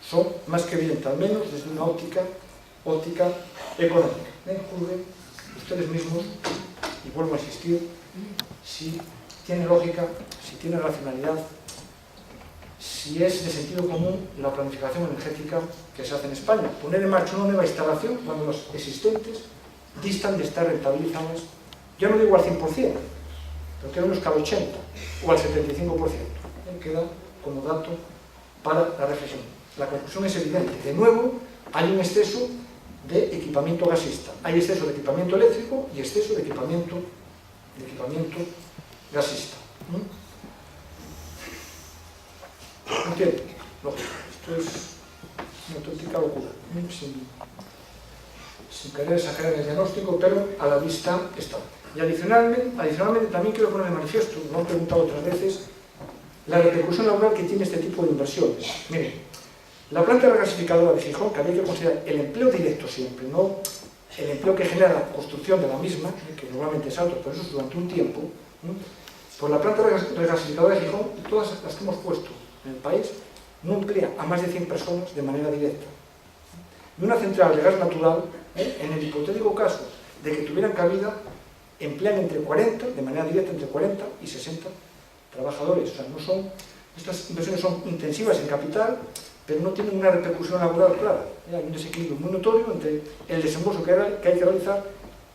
son más que evidentes, al menos desde una óptica económica. Juzguen ustedes mismos, y vuelvo a insistir, si tiene lógica, si tiene racionalidad, si es de sentido común la planificación energética que se hace en España. Poner en marcha una nueva instalación cuando las existentes distan de estar rentabilizadas, yo no digo al 100%, pero creo menos que al 80% o al 75%. Queda como dato para la reflexión. La conclusión es evidente. De nuevo, hay un exceso de equipamiento gasista. Hay exceso de equipamiento eléctrico y exceso de equipamiento gasista. ¿No entiendo? Lógico. Esto es una auténtica locura. Sin querer exagerar el diagnóstico, pero a la vista está. Y adicionalmente también quiero poner de manifiesto, lo han preguntado otras veces, la repercusión laboral que tiene este tipo de inversiones. Miren, la planta regasificadora de Gijón, que había que considerar el empleo directo siempre, no el empleo que genera la construcción de la misma, que normalmente es alto, pero eso es durante un tiempo, pues la planta regasificadora de Gijón, todas las que hemos puesto en el país, no emplea a más de 100 personas de manera directa. Y una central de gas natural, en el hipotético caso de que tuvieran cabida, emplean entre 40, de manera directa, entre 40 y 60 trabajadores. O sea, no son, estas inversiones son intensivas en capital, pero no tienen una repercusión laboral clara. Hay un desequilibrio muy notorio entre el desembolso que hay que realizar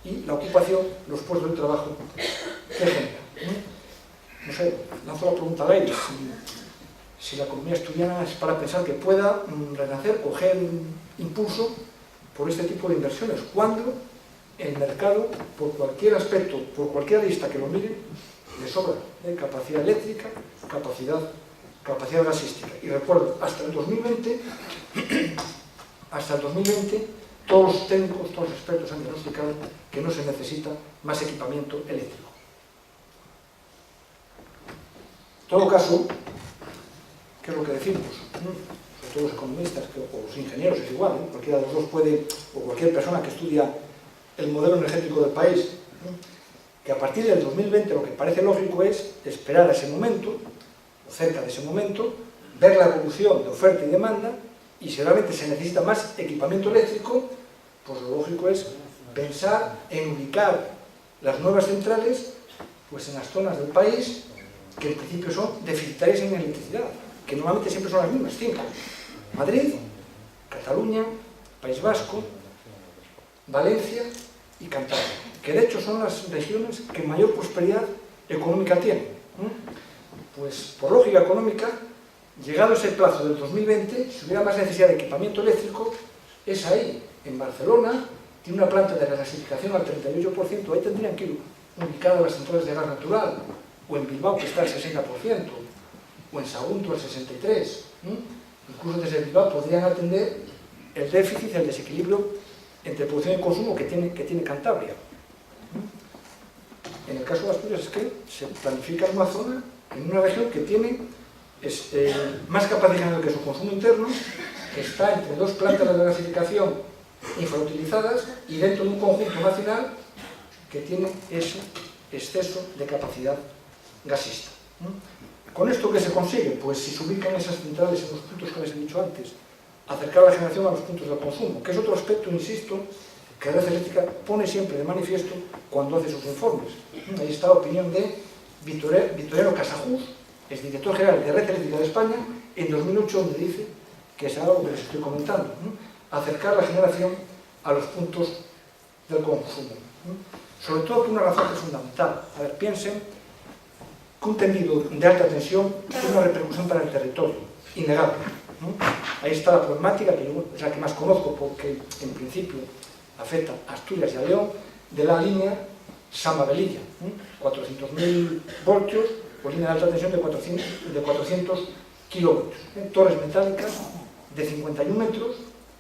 y la ocupación, los puestos de trabajo que genera. No sé, lanzo la pregunta al aire. Si la economía asturiana es para pensar que pueda renacer, coger impulso por este tipo de inversiones, cuando el mercado, por cualquier aspecto, por cualquier lista que lo mire, le sobra capacidad eléctrica, capacidad gasística. Y recuerdo, hasta el 2020, todos los técnicos, todos los expertos han diagnosticado que no se necesita más equipamiento eléctrico. En todo caso, ¿qué es lo que decimos? Sobre todo los economistas o los ingenieros es igual, cualquiera de los dos puede, o cualquier persona que estudia el modelo energético del país, que a partir del 2020 lo que parece lógico es esperar a ese momento, o cerca de ese momento, ver la evolución de oferta y demanda, y si realmente se necesita más equipamiento eléctrico, pues lo lógico es pensar en ubicar las nuevas centrales pues en las zonas del país que en principio son deficitarias en electricidad, que normalmente siempre son las mismas, 5. Madrid, Cataluña, País Vasco, Valencia y Cantabria, que de hecho son las regiones que mayor prosperidad económica tienen. Pues por lógica económica, llegado ese plazo del 2020, si hubiera más necesidad de equipamiento eléctrico, es ahí. En Barcelona tiene una planta de regasificación al 38%, ahí tendrían que ir ubicadas las centrales de gas natural, o en Bilbao, que está al 60%, o en Sagunto al 63%. Incluso desde Bilbao podrían atender el déficit, el desequilibrio entre producción y consumo que tiene Cantabria. En el caso de Asturias es que se planifica en una zona, en una región que tiene más capacidad que su consumo interno, que está entre dos plantas de regasificación infrautilizadas y dentro de un conjunto nacional que tiene ese exceso de capacidad gasista. ¿Con esto qué se consigue? Pues si se ubican esas centrales en los puntos que les he dicho antes, acercar la generación a los puntos del consumo, que es otro aspecto, insisto, que la Red Eléctrica pone siempre de manifiesto cuando hace sus informes. Ahí está la opinión de Victoriano Casajús, es director general de Red Eléctrica de España, en 2008, donde dice que es algo que les estoy comentando, acercar la generación a los puntos del consumo. sobre todo por una razón que es fundamental. A ver, piensen que un tendido de alta tensión tiene una repercusión para el territorio, innegable, ¿no? Ahí está la problemática, que yo es la que más conozco, porque en principio afecta a Asturias y a León, de la línea Sama-Velilla, 400.000 voltios, o línea de alta tensión de 400 kilovoltios. Torres metálicas de 51 metros,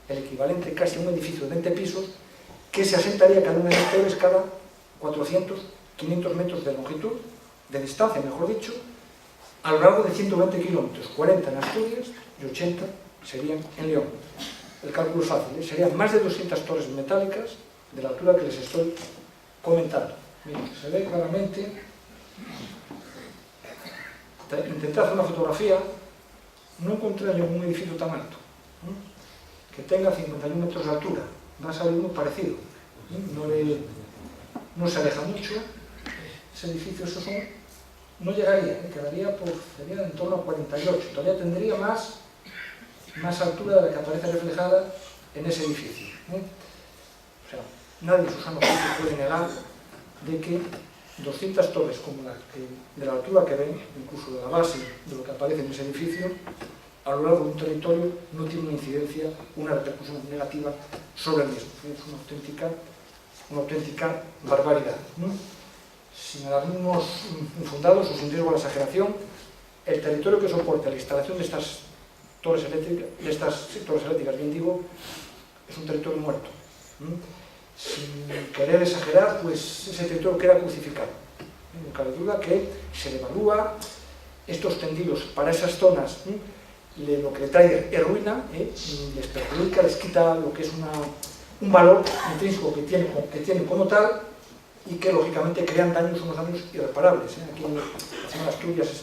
el equivalente casi a un edificio de 20 pisos, que se asentaría cada una de las torres cada 400, 500 metros de longitud, de distancia, mejor dicho, a lo largo de 120 kilómetros, 40 en Asturias y 80 serían en León. El cálculo es fácil, ¿eh? Serían más de 200 torres metálicas de la altura que les estoy comentando. Miren, se ve claramente. Intenté hacer una fotografía, no encontré ningún edificio tan alto, ¿no?, que tenga 51 metros de altura. Va a salir uno parecido, no se aleja mucho. Ese edificio, no llegaría, quedaría sería en torno a 48, todavía tendría más altura de la que aparece reflejada en ese edificio, ¿eh? O sea, nadie en su sano juicio puede negar de que 200 torres como de la altura que ven, incluso de la base de lo que aparece en ese edificio, a lo largo de un territorio no tiene una incidencia, una repercusión negativa sobre el mismo. Es una auténtica barbaridad, ¿no? Sin alarmismos infundados o sin riesgo a la exageración, el territorio que soporta la instalación de estas torres eléctricas, bien digo, es un territorio muerto. Sin querer exagerar, pues ese territorio queda crucificado. No cabe duda que se le evalúa estos tendidos para esas zonas, lo que le trae es ruina, les perjudica, les quita lo que es un valor intrínseco que tienen como tal, y que lógicamente crean unos daños irreparables. Aquí en Asturias,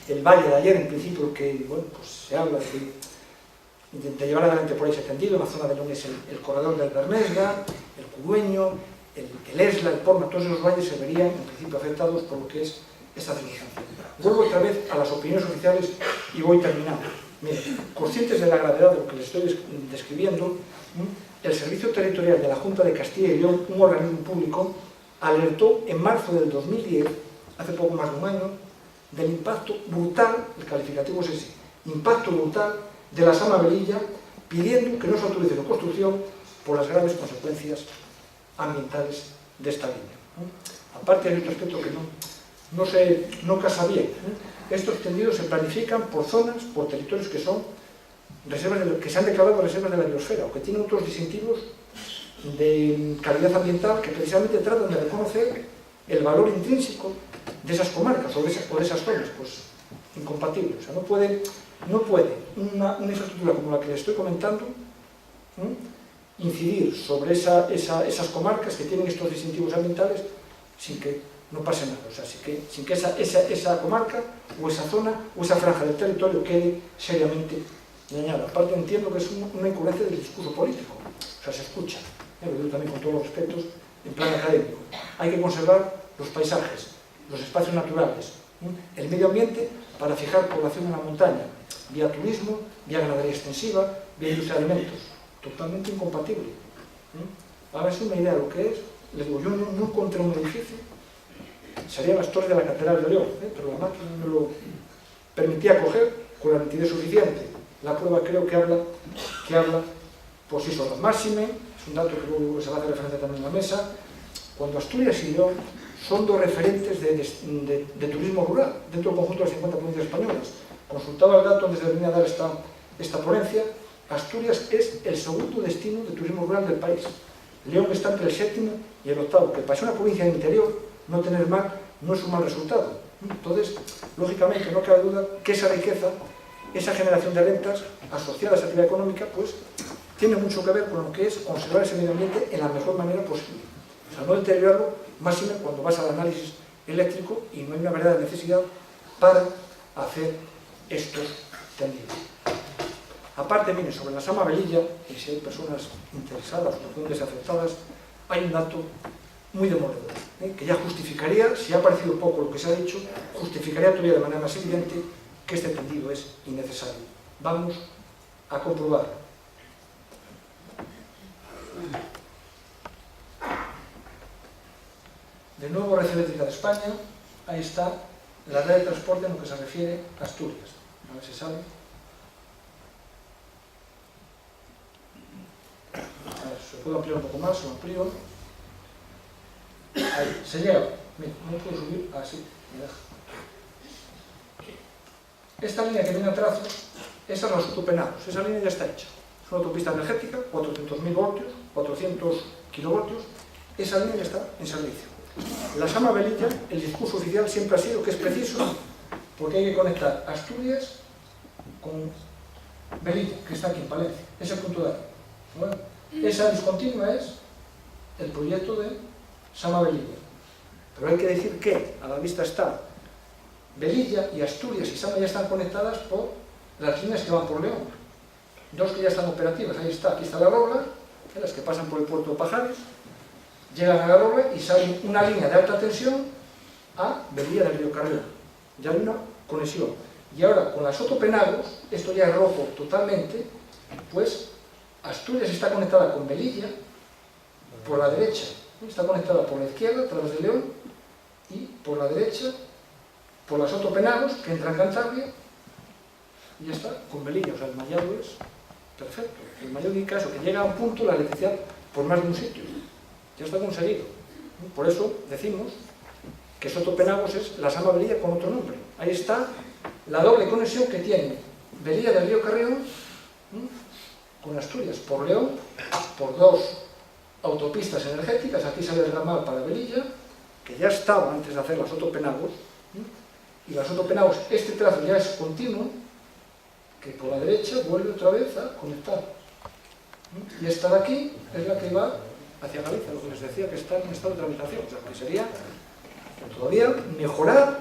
el valle de ayer, en principio, que bueno, pues se habla de llevar adelante por ahí ese tendido. En la zona de León es el corredor del Bernesga, el Curueño, el Esla, el Porma, todos esos valles se verían en principio afectados por lo que es esta circunstancia. Vuelvo otra vez a las opiniones oficiales y voy terminando. Miren, conscientes de la gravedad de lo que les estoy describiendo, el Servicio Territorial de la Junta de Castilla y León, un organismo público, alertó en marzo del 2010, hace poco más de un año, del impacto brutal, el calificativo es ese, impacto brutal de la Sama-Velilla, pidiendo que no se autorice la construcción por las graves consecuencias ambientales de esta línea. Aparte hay otro aspecto que no casa bien. Estos tendidos se planifican por zonas, por territorios que son reservas que se han declarado reservas de la biosfera o que tienen otros distintivos de calidad ambiental que precisamente tratan de reconocer el valor intrínseco de esas comarcas o de esas zonas, pues incompatible. O sea, no puede una infraestructura como la que les estoy comentando incidir sobre esas comarcas que tienen estos distintivos ambientales sin que no pase nada, o sea, sin que esa comarca o esa zona o esa franja del territorio quede seriamente dañada. Aparte entiendo que es una incoherencia del discurso político, o sea, se escucha, lo digo también con todos los respetos, en plan académico. Hay que conservar los paisajes, los espacios naturales, el medio ambiente para fijar población en la montaña, vía turismo, vía ganadería extensiva, vía industria de alimentos, totalmente incompatible. Ahora es una idea de lo que es. Les digo, yo no encontré un edificio, serían las torres de la Catedral de León, pero la máquina me lo permitía coger con la nitidez suficiente. La prueba creo que habla por sí sola. Máxime, es un dato que luego se va a hacer referencia también en la mesa, cuando Asturias y León son dos referentes de turismo rural dentro del conjunto de las 50 provincias españolas. Consultaba el dato antes de venir a dar esta ponencia. Asturias es el segundo destino de turismo rural del país. León está entre el séptimo y el octavo, que para ser una provincia de interior no tener mar no es un mal resultado. Entonces, lógicamente, no cabe duda que esa riqueza, esa generación de rentas asociada a esa actividad económica, pues tiene mucho que ver con lo que es conservar ese medio ambiente en la mejor manera posible. O sea, no deteriorarlo, máxime cuando vas al análisis eléctrico y no hay una verdadera necesidad para hacer estos tendidos. Aparte, miren, sobre la Sama-Velilla, y si hay personas interesadas o profundamente afectadas, hay un dato muy demoledor, que ya justificaría, si ha parecido poco lo que se ha dicho, justificaría todavía de manera más evidente que este tendido es innecesario. Vamos a comprobarlo. Eléctrica de España, ahí está la red de transporte en lo que se refiere a Asturias. A ver si sale. A ver, se puede ampliar un poco más, lo amplío. Ahí, se llega. Mira, no puedo subir así, me deja. Esta línea que viene a trazo, esa es los autopenados, esa línea ya está hecha. Es una autopista energética, 400.000 voltios, 400 kilovoltios, esa línea ya está en servicio. La Sama Velilla, el discurso oficial siempre ha sido que es preciso, porque hay que conectar Asturias con Velilla, que está aquí en Palencia, ese punto de ahí. Bueno, esa discontinua es el proyecto de Sama Velilla. Pero hay que decir que, a la vista está, Velilla y Asturias y Sama ya están conectadas por las líneas que van por León. Dos que ya están operativas, ahí está, aquí está la Robla, las que pasan por el puerto de Pajares, llegan a la Robla y salen una línea de alta tensión a Velilla del Río Carrión. Ya hay una conexión. Y ahora, con las Soto Penagos, esto ya es rojo totalmente, pues Asturias está conectada con Velilla por la derecha, está conectada por la izquierda, a través de León, y por la derecha, por las Soto Penagos, que entra en Cantabria, y ya está, con Velilla. O sea, el mallado es perfecto. El mallado indica eso, que llega a un punto la electricidad por más de un sitio. Ya está conseguido. Por eso decimos que Soto Penagos es la Sama Velilla con otro nombre. Ahí está la doble conexión que tiene Velilla del Río Carrión con Asturias, por León, por dos autopistas energéticas. Aquí sale el ramal para Velilla, que ya estaba antes de hacer la Soto Penagos, y la Soto Penagos, este trazo ya es continuo, que por la derecha vuelve otra vez a conectar. Y esta de aquí es la que va hacia Galicia, lo que les decía que está en estado de tramitación, o sea, que sería todavía mejorar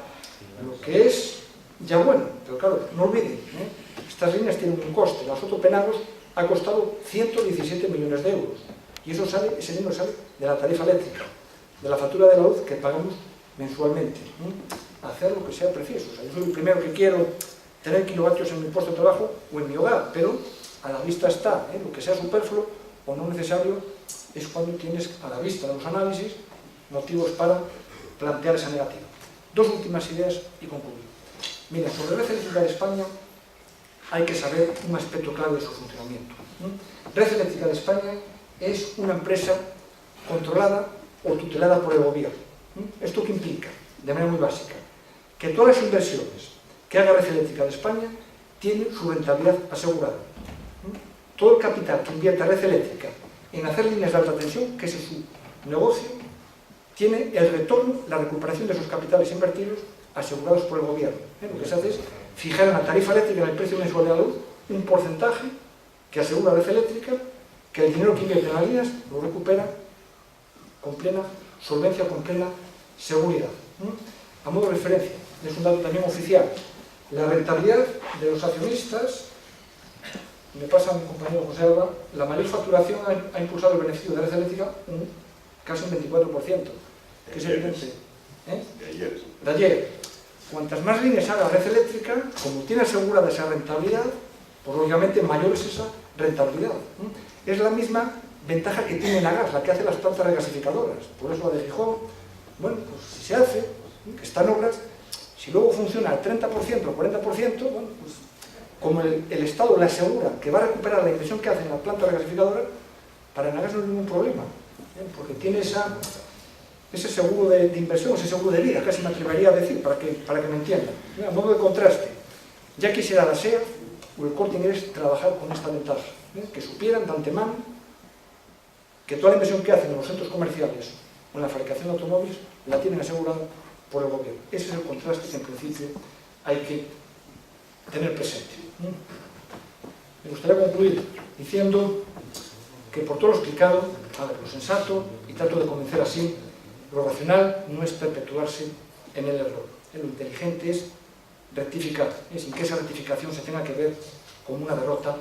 lo que es ya bueno. Pero claro, no olviden, estas líneas tienen un coste. La Soto Penagos ha costado 117 millones de euros, y eso sale, ese dinero sale de la tarifa eléctrica, de la factura de la luz que pagamos mensualmente. Hacer lo que sea preciso. O sea, yo soy el primero que quiero tener kilovatios en mi puesto de trabajo o en mi hogar, pero a la vista está, lo que sea superfluo o no necesario es cuando tienes a la vista de los análisis motivos para plantear esa negativa. Dos últimas ideas y concluyo. Mira, sobre Red Eléctrica de España hay que saber un aspecto clave de su funcionamiento. Red Eléctrica de España es una empresa controlada o tutelada por el gobierno. ¿Esto qué implica? De manera muy básica, que todas las inversiones que haga Red Eléctrica de España tienen su rentabilidad asegurada. Todo el capital que invierta Red Eléctrica en hacer líneas de alta tensión, que ese es su negocio, tiene el retorno, la recuperación de esos capitales invertidos asegurados por el gobierno. Lo que se hace es fijar en la tarifa eléctrica, en el precio mensual de la luz, un porcentaje que asegura Red Eléctrica, que el dinero que invierte en las líneas lo recupera con plena solvencia, con plena seguridad. A modo de referencia, es un dato también oficial, la rentabilidad de los accionistas, me pasa a mi compañero José Alba, la mayor facturación ha impulsado el beneficio de Red Eléctrica casi un 24%, que es evidente. De ayer. Cuantas más líneas haga Red Eléctrica, como tiene asegurada esa rentabilidad, pues lógicamente mayor es esa rentabilidad. Es la misma ventaja que tiene la gas, la que hace las plantas regasificadoras. Por eso la de Gijón, bueno, pues si se hace, que están obras, si luego funciona al 30% o 40%, bueno, pues como el Estado le asegura que va a recuperar la inversión que hace en la planta regasificadora, para Enagás no hay ningún problema, porque tiene ese seguro de inversión, ese seguro de vida, casi me atrevería a decir, para que me entiendan. A modo de contraste, ya quisiera la SEA o el Corte Inglés trabajar con esta ventaja, que supieran de antemano que toda la inversión que hacen en los centros comerciales o en la fabricación de automóviles la tienen asegurada por el gobierno. Ese es el contraste que en principio hay que tener presente. Me gustaría concluir diciendo que por todo lo explicado, a ver, lo sensato, y trato de convencer así, lo racional no es perpetuarse en el error. Lo inteligente es rectificar, sin que esa rectificación se tenga que ver como una derrota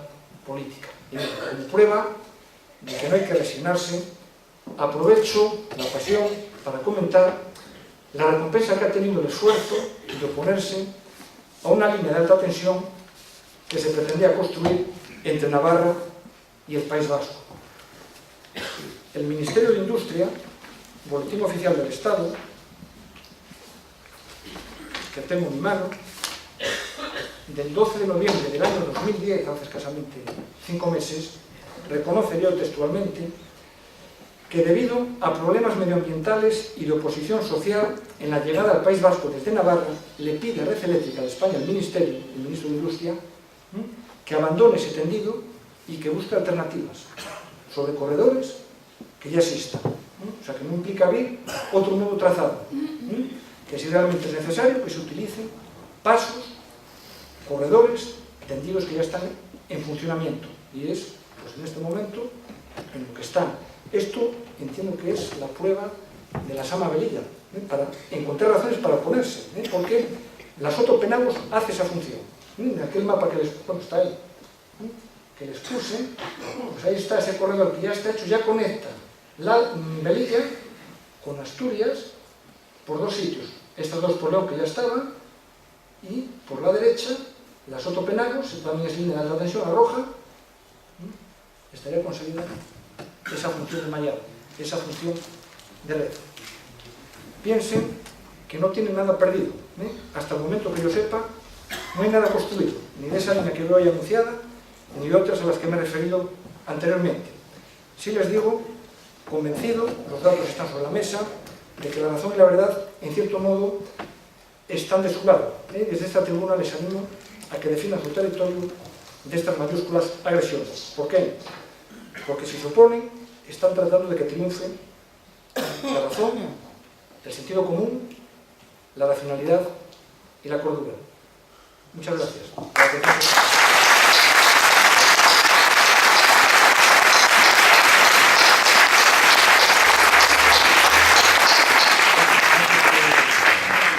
política. Y como prueba de que no hay que resignarse, aprovecho la ocasión para comentar la recompensa que ha tenido el esfuerzo de oponerse a una línea de alta tensión que se pretendía construir entre Navarra y el País Vasco. El Ministerio de Industria, Boletín Oficial del Estado, que tengo en mi mano, del 12 de noviembre del año 2010, hace escasamente 5 meses, reconoce yo textualmente que debido a problemas medioambientales y de oposición social en la llegada al País Vasco desde Navarra, le pide a Red Eléctrica de España, el ministro de Industria, que abandone ese tendido y que busque alternativas sobre corredores que ya existan. O sea, que no implica abrir otro nuevo trazado. Que si realmente es necesario, que se utilicen pasos, corredores, tendidos que ya están en funcionamiento. Y es, pues en este momento, en lo que están. Esto entiendo que es la prueba de la Sama Velilla, para encontrar razones para oponerse, porque la Soto Penagos hace esa función. En aquel mapa que les, bueno, está ahí, que les puse, pues ahí está ese corredor que ya está hecho, ya conecta la Velilla con Asturias por 2 sitios. Estas 2 por León que ya estaban, y por la derecha la Soto Penagos, que también es línea de alta tensión, la roja, estaría conseguida esa función de mallado, esa función de red. Piensen que no tienen nada perdido, hasta el momento que yo sepa, no hay nada construido, ni de esa línea que yo haya anunciada, ni de otras a las que me he referido anteriormente. Sí les digo, convencido, los datos están sobre la mesa, de que la razón y la verdad, en cierto modo, están de su lado. Desde esta tribuna les animo a que defiendan su territorio de estas mayúsculas agresiones. ¿Por qué? Porque si se oponen, están tratando de que triunfe la razón, el sentido común, la racionalidad y la cordura. Muchas gracias.